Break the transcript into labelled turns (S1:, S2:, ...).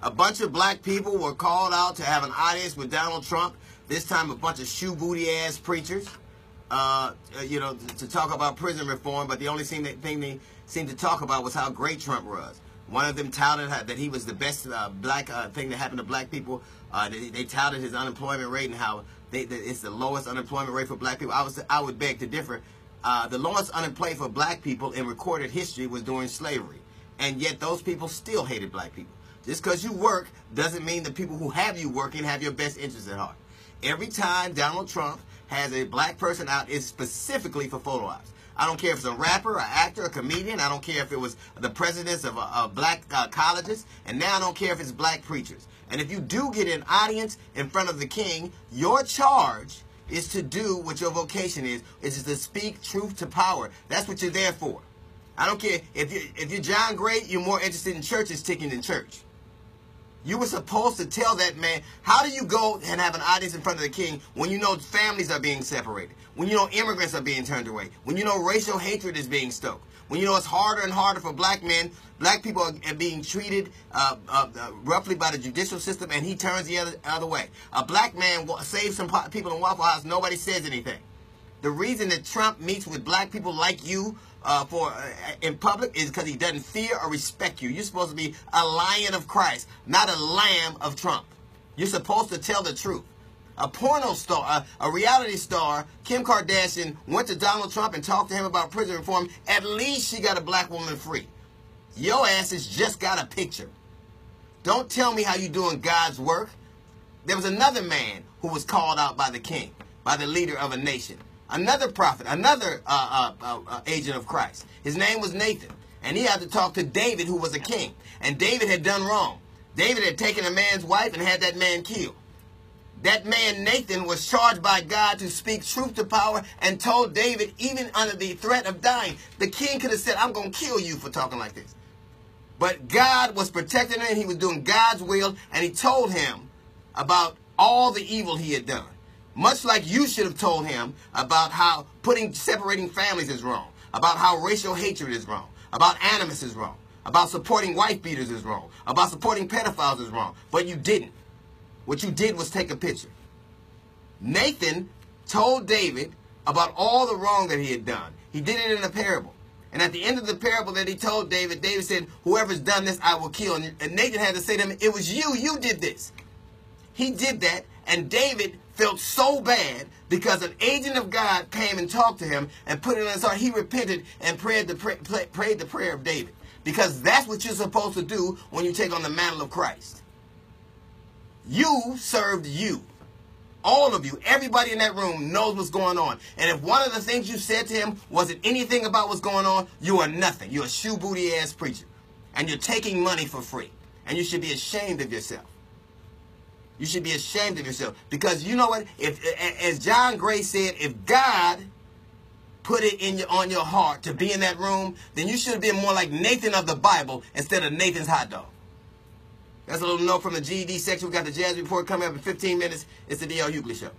S1: A bunch of black people were called out to have an audience with Donald Trump. This time a bunch of shoe booty ass preachers, you know, to talk about prison reform. But the only thing they seemed to talk about was how great Trump was. One of them touted that he was the best black thing that happened to black people. They touted his unemployment rate and how it's the lowest unemployment rate for black people. I would beg to differ. The lowest unemployment for black people in recorded history was during slavery. And yet those people still hated black people. Just because you work doesn't mean the people who have you working have your best interests at heart. Every time Donald Trump has a black person out, it's specifically for photo ops. I don't care if it's a rapper, an actor, a comedian. I don't care if it was the presidents of black colleges. And now I don't care if it's black preachers. And if you do get an audience in front of the king, your charge is to do what your vocation is to speak truth to power. That's what you're there for. I don't care. If you're John Gray, you're more interested in churches ticking than church. You were supposed to tell that man, how do you go and have an audience in front of the king when you know families are being separated, when you know immigrants are being turned away, when you know racial hatred is being stoked, when you know it's harder and harder for black men, black people are being treated roughly by the judicial system, and he turns the other way. A black man saves some people in Waffle House, nobody says anything. The reason that Trump meets with black people like you in public is because he doesn't fear or respect you. You're supposed to be a lion of Christ, not a lamb of Trump. You're supposed to tell the truth. A porno star, a reality star, Kim Kardashian, went to Donald Trump and talked to him about prison reform. At least she got a black woman free. Your ass has just got a picture. Don't tell me how you're doing God's work. There was another man who was called out by the king, by the leader of a nation. Another prophet, another agent of Christ. His name was Nathan. And he had to talk to David, who was a king. And David had done wrong. David had taken a man's wife and had that man killed. That man, Nathan, was charged by God to speak truth to power and told David, even under the threat of dying, the king could have said, I'm going to kill you for talking like this. But God was protecting him. He was doing God's will. And he told him about all the evil he had done. Much like you should have told him about how separating families is wrong, about how racial hatred is wrong, about animus is wrong, about supporting wife beaters is wrong, about supporting pedophiles is wrong. But you didn't. What you did was take a picture. Nathan told David about all the wrong that he had done. He did it in a parable. And at the end of the parable that he told David, David said, whoever's done this, I will kill. And Nathan had to say to him, it was you. You did this. He did that. And David felt so bad because an agent of God came and talked to him and put it in his heart. He repented and prayed the prayer of David. Because that's what you're supposed to do when you take on the mantle of Christ. You served you. All of you, everybody in that room knows what's going on. And if one of the things you said to him wasn't anything about what's going on, you are nothing. You're a shoe booty ass preacher. And you're taking money for free. And you should be ashamed of yourself. You should be ashamed of yourself. Because you know what? As John Gray said, if God put it on your heart to be in that room, then you should have been more like Nathan of the Bible instead of Nathan's hot dog. That's a little note from the GED section. We got the Jazz Report coming up in 15 minutes. It's the D.L. Hughley Show.